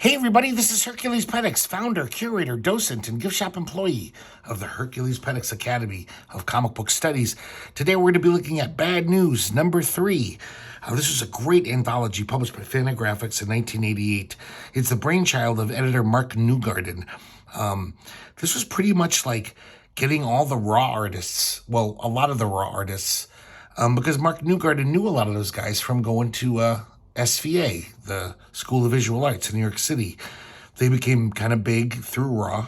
Hey everybody, this is herculespetix, founder, curator, docent, and gift shop employee of the herculespetix Academy of Comic Book Studies. Today we're going to be looking at Bad News number 3. This was a great anthology published by Fantagraphics in 1988. It's the brainchild of editor Mark Newgarden. This was pretty much like getting all the raw artists, well, a lot of the raw artists, because Mark Newgarden knew a lot of those guys from going to SVA, the School of Visual Arts in New York City. They became kind of big through Raw,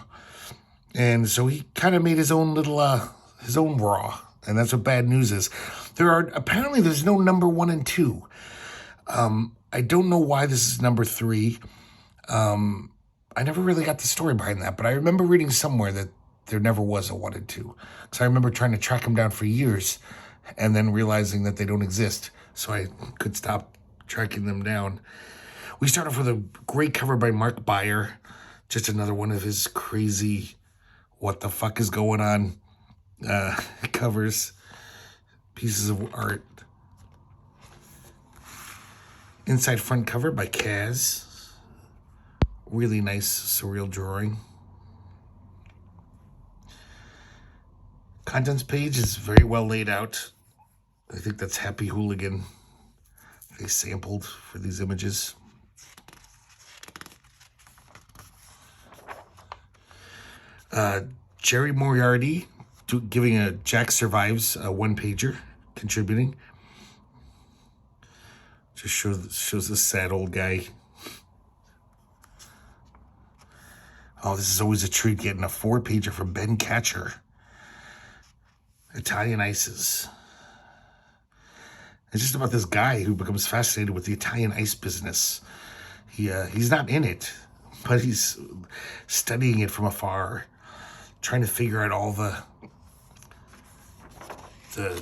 and so he kind of made his own little, his own Raw, and that's what Bad News is. There's no number 1 and 2. I don't know why this is number 3. I never really got the story behind that, but I remember reading somewhere that there never was a 1 and 2, because I remember trying to track them down for years, and then realizing that they don't exist, so I could stop tracking them down. We start off with a great cover by McGuire, just another one of his crazy what the fuck is going on covers, pieces of art. Inside front cover by Kaz, really nice surreal drawing. Contents page is very well laid out. I think that's Happy Hooligan they sampled for these images. Jerry Moriarty giving a Jack Survives one-pager, contributing. Just shows this sad old guy. Oh, this is always a treat getting a 4-pager from Ben Katchor. Italian Ices. It's just about this guy who becomes fascinated with the Italian ice business. He's not in it, but he's studying it from afar, trying to figure out all the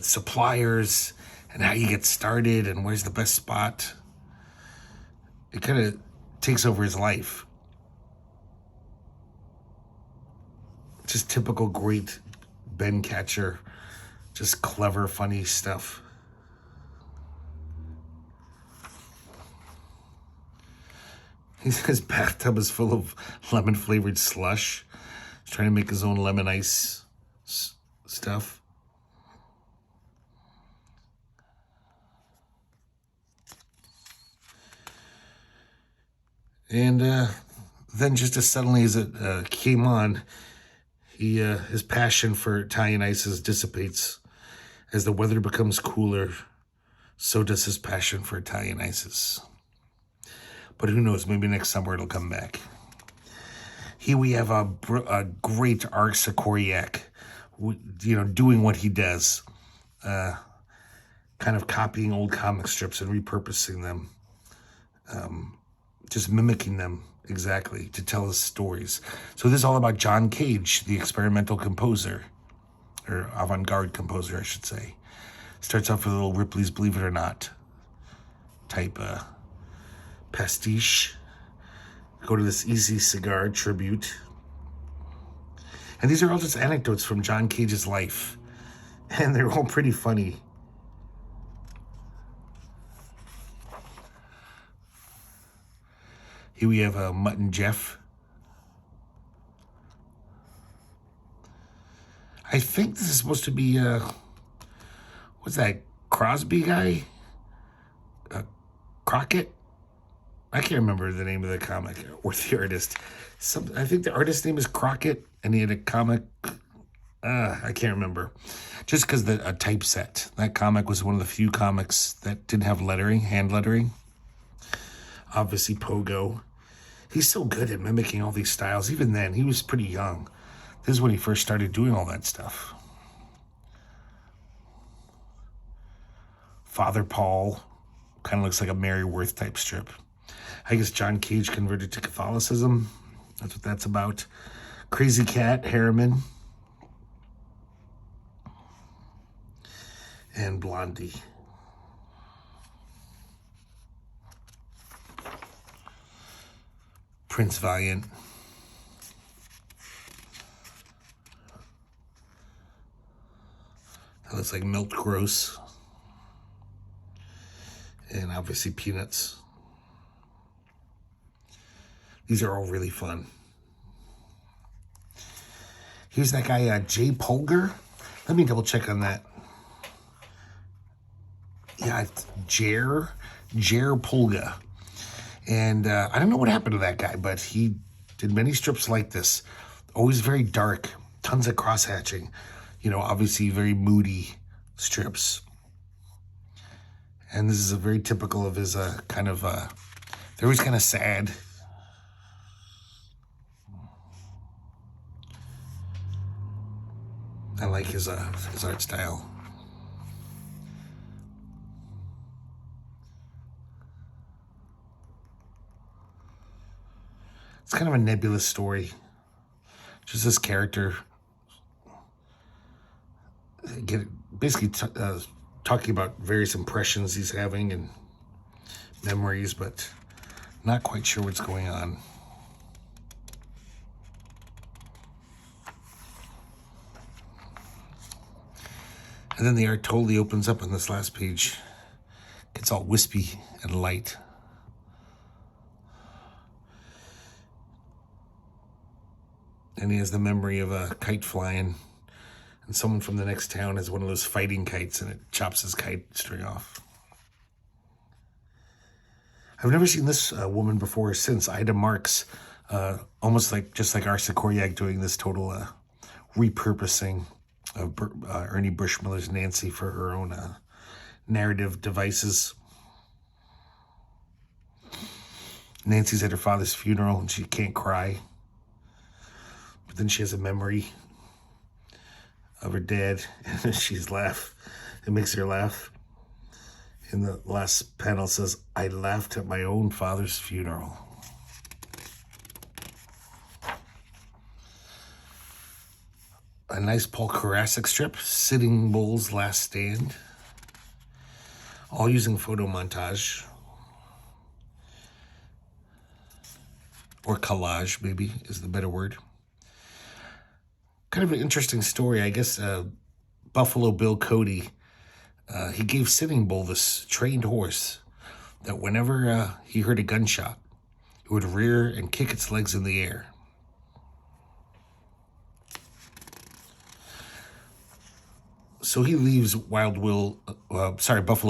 suppliers and how you get started and where's the best spot. It kind of takes over his life. Just typical great Ben Katchor, just clever, funny stuff. His bathtub is full of lemon-flavored slush. He's trying to make his own lemon ice stuff. And then just as suddenly as it came on, his passion for Italian ices dissipates. As the weather becomes cooler, so does his passion for Italian ices. But who knows, maybe next summer it'll come back. Here we have a great art Sikoryak, doing what he does. Kind of copying old comic strips and repurposing them. Just mimicking them exactly to tell his stories. So this is all about John Cage, the experimental composer, or avant-garde composer, I should say. Starts off with a little Ripley's Believe It or Not type pastiche. Go to this Easy Cigar tribute. And these are all just anecdotes from John Cage's life. And they're all pretty funny. Here we have Mutt and Jeff. I think this is supposed to be, what's that, Crosby guy? Crockett? I can't remember the name of the comic or the artist. I think the artist's name is Crockett, and he had a comic. I can't remember. Just because a typeset. That comic was one of the few comics that didn't have lettering, hand lettering. Obviously, Pogo. He's so good at mimicking all these styles. Even then, he was pretty young. This is when he first started doing all that stuff. Father Paul. Kind of looks like a Mary Worth type strip. I guess John Cage converted to Catholicism. That's what that's about. Crazy Cat, Harriman. And Blondie. Prince Valiant. That looks like Milk Gross. And obviously Peanuts. These are all really fun. Here's that guy, Jay Pulga. Let me double check on that. Yeah, it's Jer Pulga. And I don't know what happened to that guy, but he did many strips like this. Always very dark, tons of cross-hatching. You know, obviously very moody strips. And this is a very typical of his kind of, they're always kind of sad. I like his art style. It's kind of a nebulous story. Just this character basically talking about various impressions he's having and memories, but not quite sure what's going on. And then the art totally opens up on this last page. Gets all wispy and light. And he has the memory of a kite flying, and someone from the next town has one of those fighting kites, and it chops his kite string off. I've never seen this woman before or since. Ida Marks, almost just like our Sikoryak, doing this total repurposing of Ernie Bushmiller's Nancy for her own narrative devices. Nancy's at her father's funeral and she can't cry. But then she has a memory of her dad and she's laugh. It makes her laugh. And the last panel says, "I laughed at my own father's funeral." A nice Paul Karasik strip, Sitting Bull's Last Stand. All using photo montage. Or collage, maybe, is the better word. Kind of an interesting story. I guess Buffalo Bill Cody, he gave Sitting Bull, this trained horse, that whenever he heard a gunshot, it would rear and kick its legs in the air. So he leaves Buffalo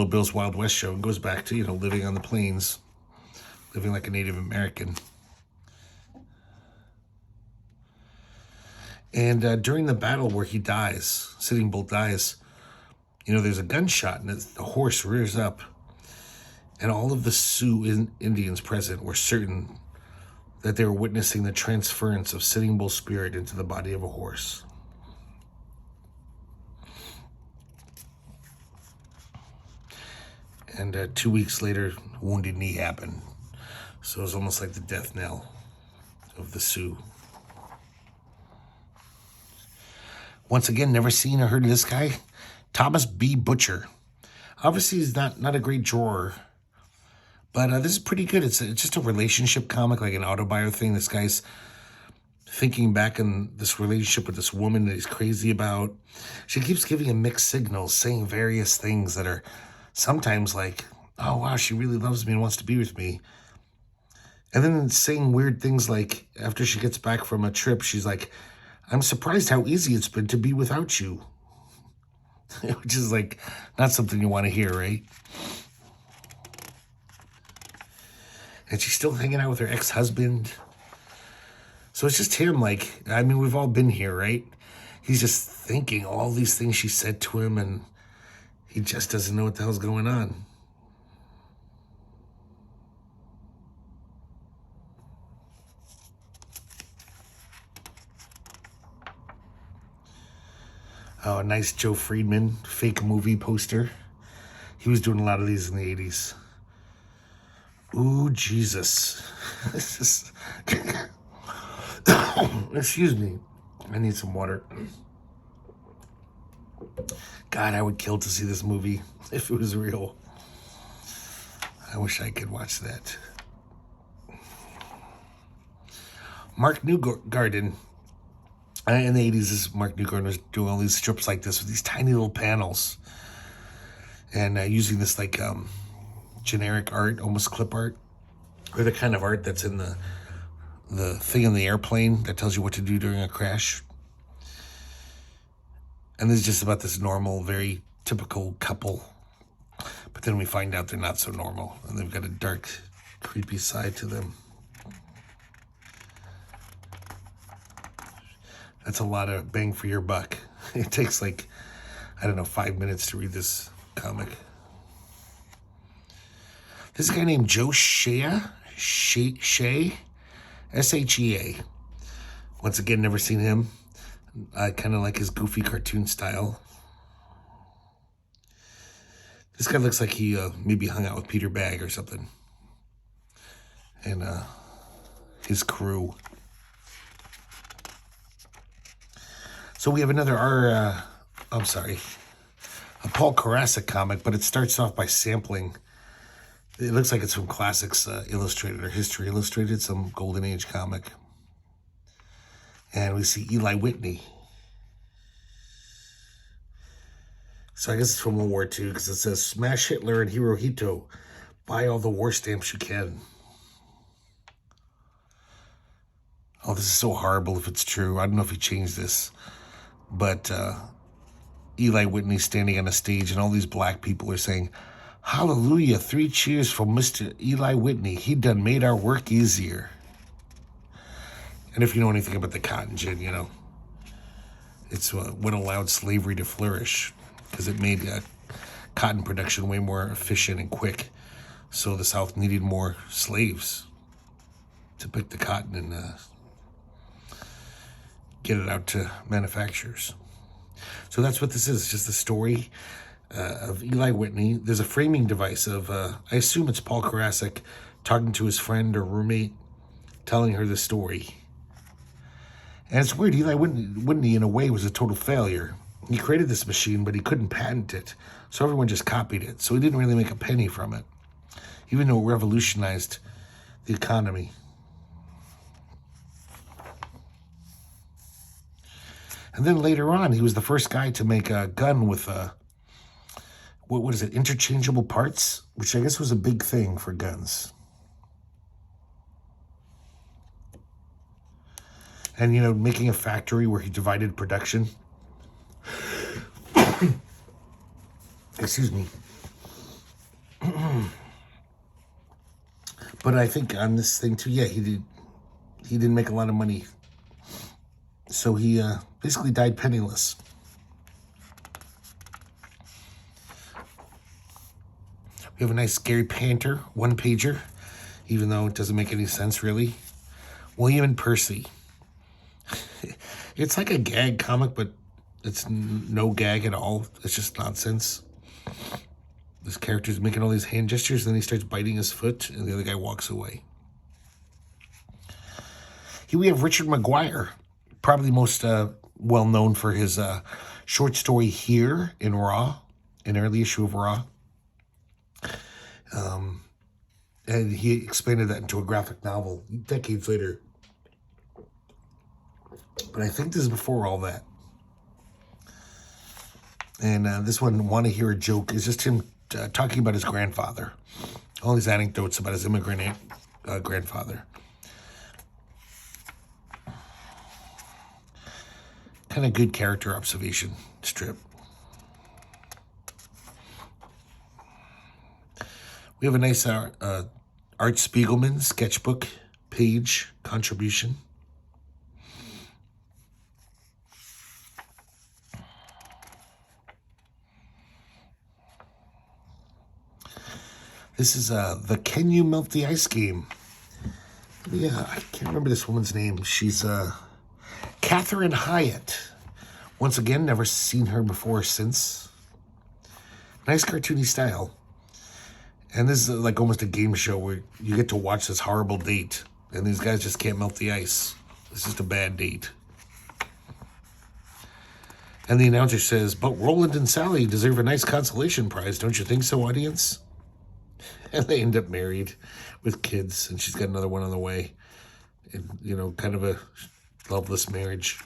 Bill's Wild West show and goes back to, living on the plains, living like a Native American. And during the battle where he dies, Sitting Bull dies, there's a gunshot and the horse rears up. And all of the Sioux Indians present were certain that they were witnessing the transference of Sitting Bull's spirit into the body of a horse. And 2 weeks later, Wounded Knee happened. So it was almost like the death knell of the Sioux. Once again, never seen or heard of this guy. Thomas B. Butcher. Obviously, he's not a great drawer. But this is pretty good. It's just a relationship comic, like an autobiography thing. This guy's thinking back on this relationship with this woman that he's crazy about. She keeps giving him mixed signals, saying various things that are sometimes like, "Oh, wow, she really loves me and wants to be with me." And then saying weird things like, after she gets back from a trip, she's like, "I'm surprised how easy it's been to be without you." Which is like, not something you want to hear, right? And she's still hanging out with her ex-husband. So it's just him, we've all been here, right? He's just thinking all these things she said to him, and he just doesn't know what the hell's going on. Oh, a nice Joe Friedman fake movie poster. He was doing a lot of these in the 80s. Ooh, Jesus. This is... Excuse me. I need some water. God, I would kill to see this movie if it was real. I wish I could watch that. Mark Newgarden. In the 80s, Mark Newgarden was doing all these strips like this with these tiny little panels. And using this generic art, almost clip art. Or the kind of art that's in the the thing in the airplane that tells you what to do during a crash. And this is just about this normal, very typical couple. But then we find out they're not so normal, and they've got a dark, creepy side to them. That's a lot of bang for your buck. It takes like, I don't know, 5 minutes to read this comic. This guy named Joe Shea, S-H-E-A. Once again, never seen him. I kind of like his goofy cartoon style. This guy looks like he maybe hung out with Peter Bagg or something. And his crew. So we have another a Paul Karasek comic, but it starts off by sampling. It looks like it's from Classics Illustrated or History Illustrated, some Golden Age comic. And we see Eli Whitney. So I guess it's from World War II, because it says, "Smash Hitler and Hirohito. Buy all the war stamps you can." Oh, this is so horrible if it's true. I don't know if he changed this. But Eli Whitney standing on a stage, and all these black people are saying, "Hallelujah, 3 cheers for Mr. Eli Whitney. He done made our work easier." And if you know anything about the cotton gin, you know, it's what allowed slavery to flourish, because it made cotton production way more efficient and quick. So the South needed more slaves to pick the cotton and get it out to manufacturers. So that's what this is. It's just the story of Eli Whitney. There's a framing device of, I assume it's Paul Karasek talking to his friend or roommate, telling her the story. And it's weird. Eli Whitney, in a way, was a total failure. He created this machine, but he couldn't patent it. So everyone just copied it. So he didn't really make a penny from it, even though it revolutionized the economy. And then later on, he was the first guy to make a gun with, what is it, interchangeable parts? Which I guess was a big thing for guns. And, you know, making a factory where he divided production. Excuse me. But I think on this thing too, yeah, he didn't make a lot of money. So he basically died penniless. We have a nice Gary Panter one-pager, even though it doesn't make any sense really. William and Percy. It's like a gag comic, but it's no gag at all. It's just nonsense. This character's making all these hand gestures, and then he starts biting his foot, and the other guy walks away. Here we have Richard McGuire, probably most well known for his short story Here in Raw, an early issue of Raw. And he expanded that into a graphic novel decades later. But I think this is before all that. And this one, Want to Hear a Joke, is just him talking about his grandfather. All these anecdotes about his immigrant grandfather. Kind of good character observation strip. We have a nice Art Spiegelman sketchbook page contribution. This is the Can You Melt the Ice game. Yeah, I can't remember this woman's name. She's Catherine Hyatt. Once again, never seen her before or since. Nice cartoony style. And this is like almost a game show where you get to watch this horrible date, and these guys just can't melt the ice. It's just a bad date. And the announcer says, "But Roland and Sally deserve a nice consolation prize, don't you think so, audience?" And they end up married with kids, and she's got another one on the way. And, you know, kind of a loveless marriage.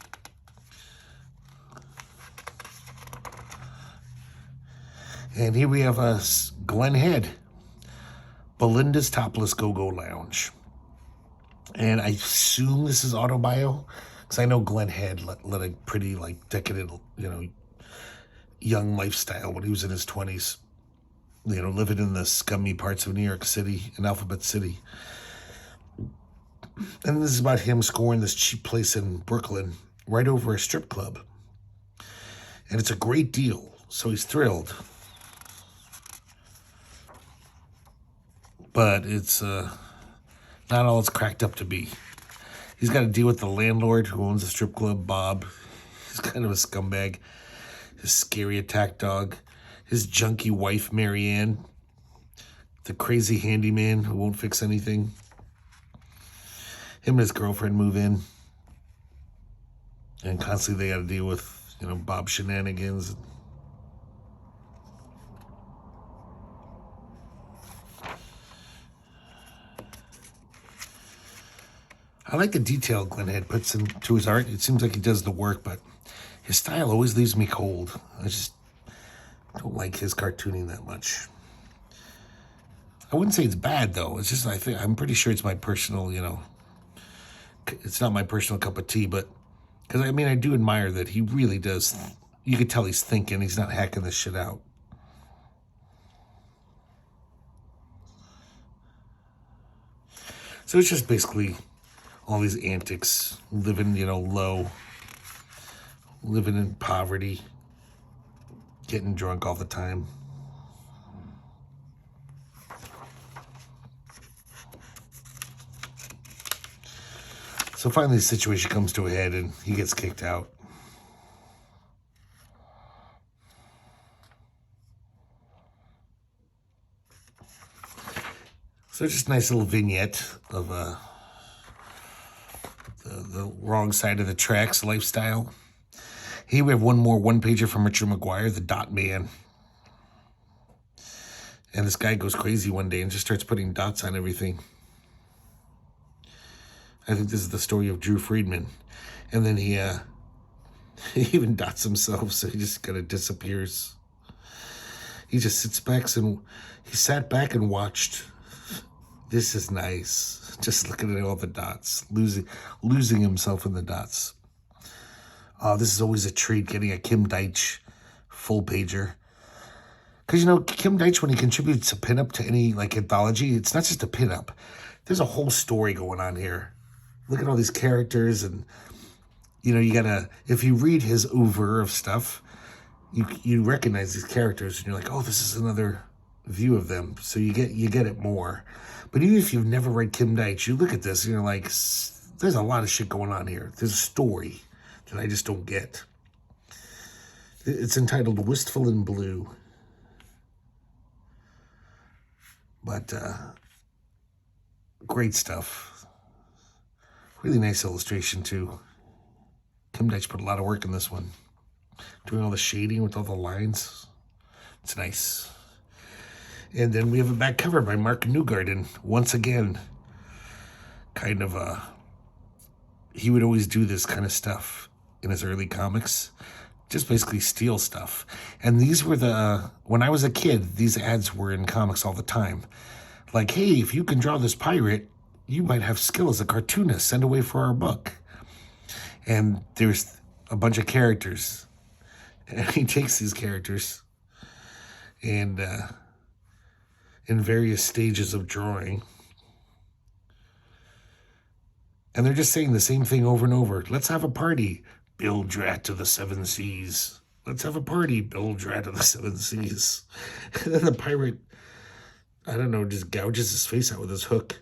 And here we have Glen Head, Belinda's Topless Go-Go Lounge. And I assume this is autobio, because I know Glenn had led a pretty, like, decadent, young lifestyle when he was in his 20s. Living in the scummy parts of New York City, in Alphabet City. And this is about him scoring this cheap place in Brooklyn right over a strip club. And it's a great deal, so he's thrilled. But it's not all it's cracked up to be. He's got to deal with the landlord who owns the strip club, Bob. He's kind of a scumbag. His scary attack dog. His junky wife, Marianne. The crazy handyman who won't fix anything. Him and his girlfriend move in. And constantly they got to deal with, Bob shenanigans. I like the detail Glenn Head puts into his art. It seems like he does the work, but his style always leaves me cold. I just don't like his cartooning that much. I wouldn't say it's bad, though. It's just, I'm pretty sure it's my personal, it's not my personal cup of tea, but, because, I do admire that he really does, you could tell he's thinking, he's not hacking this shit out. So it's just basically all these antics, living, low, living in poverty, getting drunk all the time. So finally the situation comes to a head and he gets kicked out. So just a nice little vignette of the wrong side of the tracks lifestyle. Here we have one more one-pager from Richard McGuire, the Dot Man. And this guy goes crazy one day and just starts putting dots on everything. I think this is the story of Drew Friedman. And then he even dots himself, so he just kind of disappears. He just sits back and he sat back and watched. This is nice. Just looking at all the dots, losing himself in the dots. This is always a treat, getting a Kim Deitch full pager. Because, Kim Deitch, when he contributes a pinup to any, anthology, it's not just a pinup. There's a whole story going on here. Look at all these characters, and, you gotta, if you read his oeuvre of stuff, you recognize these characters, and you're like, oh, this is another view of them. So you get it more. But even if you've never read Kim Deitch, you look at this, and you're like, there's a lot of shit going on here. There's a story that I just don't get. It's entitled Wistful in Blue. But great stuff. Really nice illustration, too. Kim Deitch put a lot of work in this one. Doing all the shading with all the lines. It's nice. And then we have a back cover by Mark Newgarden. Once again, kind of he would always do this kind of stuff in his early comics. Just basically steal stuff. And these were when I was a kid, these ads were in comics all the time. Like, hey, if you can draw this pirate, you might have skill as a cartoonist. Send away for our book. And there's a bunch of characters. And he takes these characters and in various stages of drawing. And they're just saying the same thing over and over. Let's have a party. Bill Drat to the 7 seas. Let's have a party. Bill Drat to the 7 seas. And then the pirate, I don't know, just gouges his face out with his hook.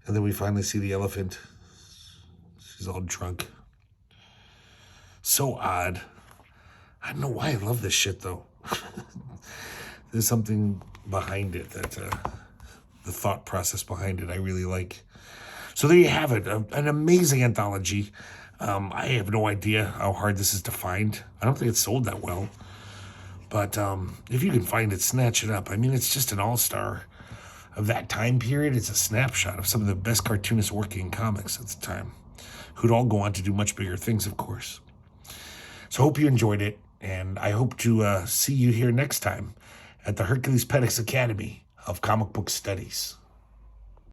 And then we finally see the elephant. She's all drunk. So odd. I don't know why I love this shit, though. There's something behind it that the thought process behind it I really like. So there you have it, an amazing anthology. I have no idea how hard this is to find. I don't think it's sold that well. But if you can find it, snatch it up. I mean, it's just an all-star of that time period. It's a snapshot of some of the best cartoonists working in comics at the time, who'd all go on to do much bigger things, of course. So I hope you enjoyed it, and I hope to see you here next time at the Herculespetix Academy of Comic Book Studies.